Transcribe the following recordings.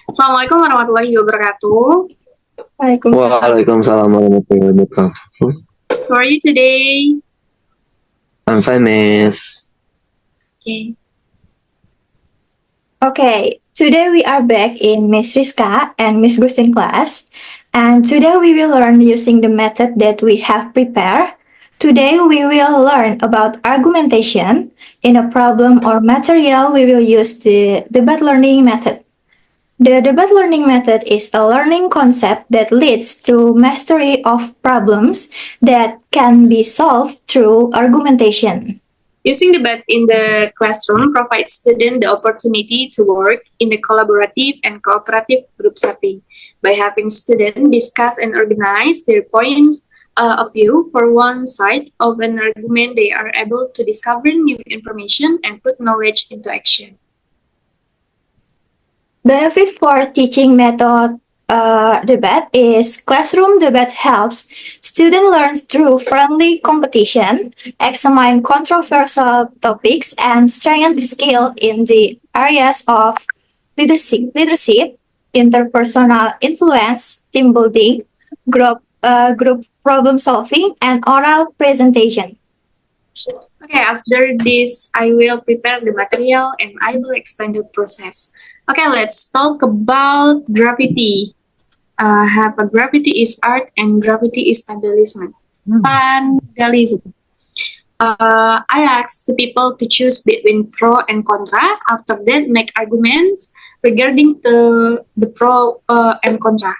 Assalamualaikum warahmatullahi wabarakatuh. Waalaikumsalam. Waalaikumsalam warahmatullahi wabarakatuh. How are you today? I'm fine, miss. Okay. Okay, today we are back in Miss Riska and Miss Gustin class, and today we will learn using the method that we have prepared. Today we will learn about argumentation. In a problem or material, we will use the debate learning method. The debate learning method is a learning concept that leads to mastery of problems that can be solved through argumentation. Using debate in the classroom provides students the opportunity to work in the collaborative and cooperative group setting. By having students discuss and organize their points of view for one side of an argument, they are able to discover new information and put knowledge into action. Benefit for teaching method debate is classroom debate helps students learn through friendly competition, examine controversial topics, and strengthen skill in the areas of leadership, interpersonal influence, team building, group problem solving, and oral presentation. Okay, after this, I will prepare the material and I will explain the process. Okay, let's talk about gravity. Have a gravity is art and gravity is vandalism. Vandalism. I asked the people to choose between pro and contra. After that, make arguments regarding the pro and contra.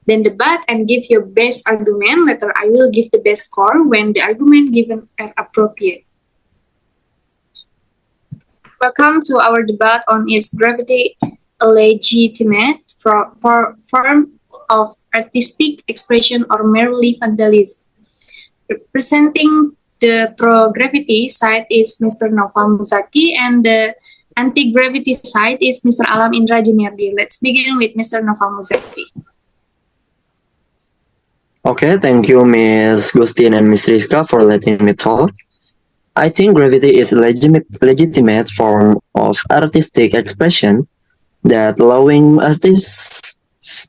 Then debate and give your best argument. Later, I will give the best score when the argument given are appropriate. Welcome to our debate on is gravity a legitimate form of artistic expression or merely vandalism? Representing the pro-gravity side is Mr. Noval Muzaki and the anti-gravity side is Mr. Alam Indra Juniardi. Let's begin with Mr. Noval Muzaki. Okay, thank you, Miss Gustin and Miss Rizka, for letting me talk. I think gravity is a legitimate form of artistic expression that allowing artists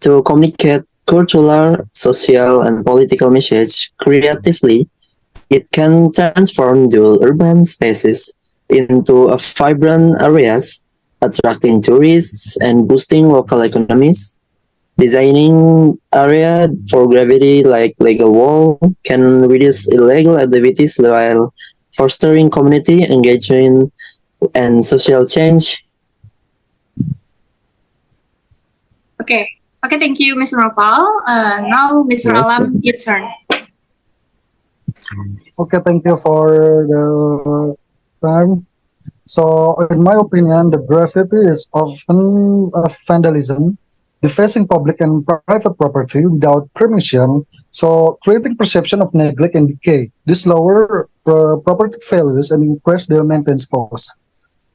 to communicate cultural, social, and political message creatively. It can transform dual urban spaces into a vibrant areas, attracting tourists and boosting local economies. Designing area for gravity like legal wall can reduce illegal activities while fostering community engagement and social change. Okay. Okay, thank you, Mr. Noval. Now, Mr. Alam, your turn. Okay, thank you for the time. So, in my opinion, the graffiti is often a vandalism, defacing public and private property without permission, so creating perception of neglect and decay. This lower property values and increase the maintenance costs.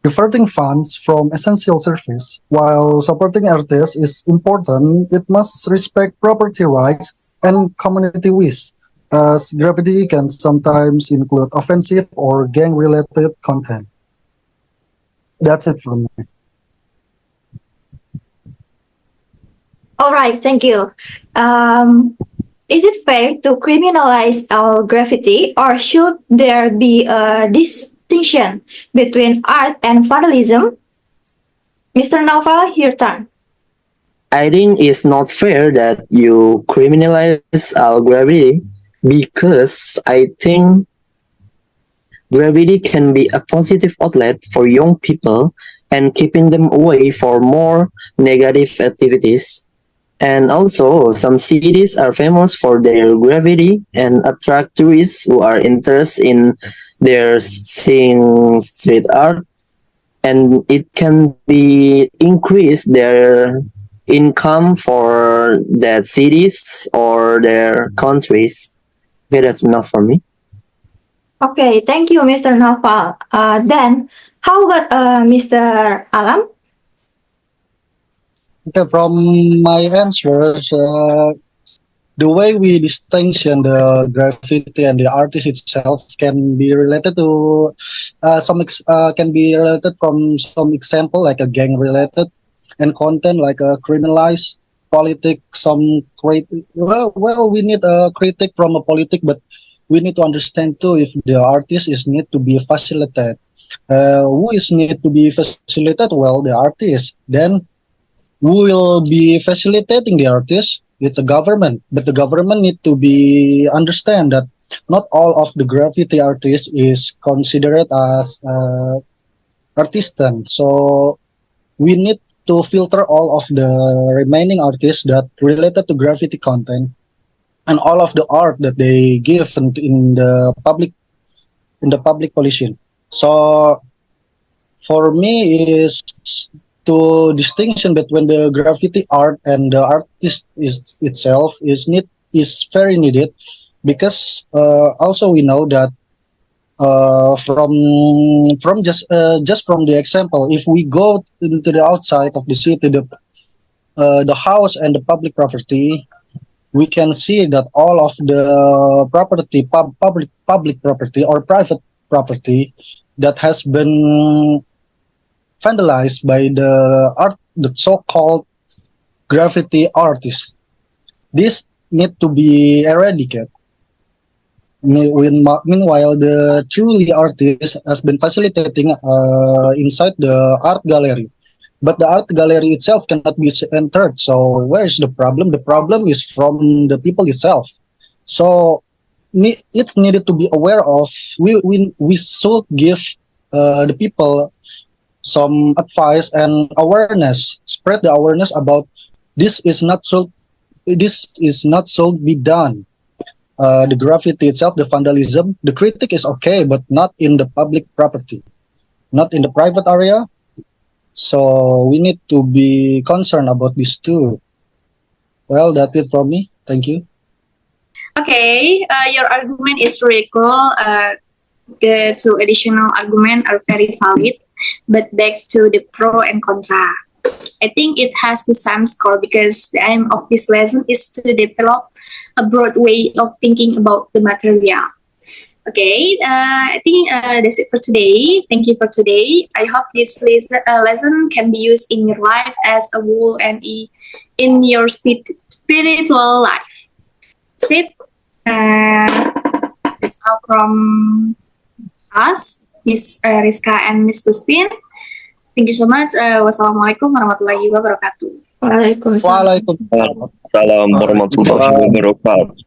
Diverting funds from essential service, while supporting artists is important, it must respect property rights and community wish, as graffiti can sometimes include offensive or gang-related content. That's it from me. All right, thank you. Is it fair to criminalize all graffiti, or should there be a distinction between art and vandalism? Mr. Nova, your turn. I think it's not fair that you criminalize all gravity because I think gravity can be a positive outlet for young people and keeping them away for more negative activities. And also, some cities are famous for their gravity and attract tourists who are interested in their seeing street art, and it can be increase their income for that cities or their countries. Okay, that's enough for me. Okay, thank you, Mr. Nova. Then, how about Mr. Alam? Okay, from my answers, the way we distinction the graffiti and the artist itself can be related to can be related from some example like a gang related. and content like criminalize politic. Some critic. Well, we need a critic from a politic, but we need to understand too if the artist is need to be facilitated. Who is need to be facilitated? Well, the artist. Then who will be facilitating the artist? It's a government, but the government need to be understand that not all of the graffiti artists is considered as artisan. So we need to filter all of the remaining artists that related to graffiti content and all of the art that they give in the public pollution. So for me is to distinction between the graffiti art and the artist is itself is very needed because also we know that from just from the example, if we go into the outside of the city, the house and the public property, we can see that all of the property, public property or private property that has been vandalized by the so-called graffiti artists. This need to be eradicated. Meanwhile, the truly artist has been facilitating inside the art gallery, but the art gallery itself cannot be entered. So where is the problem? The problem is from the people itself. So it's needed to be aware of. We should give the people some advice and awareness, spread the awareness about this is not so. This is not so be done. The graffiti itself, the vandalism, the critic is okay, but not in the public property, not in the private area. So we need to be concerned about this too. Well, that's it from me. Thank you. Okay, your argument is really cool. The two additional arguments are very valid. But back to the pro and contra. I think it has the same score because the aim of this lesson is to develop a broad way of thinking about the material. Okay, I think that's it for today. Thank you for today. I hope this lesson can be used in your life as a whole and in your spiritual life. That's it. That's all from us, Miss Riska and Miss Gustin. Thank you so much. Wassalamualaikum warahmatullahi wabarakatuh. Waalaikumsalam. Waalaikumsalam. Waalaikumsalam warahmatullahi wabarakatuh.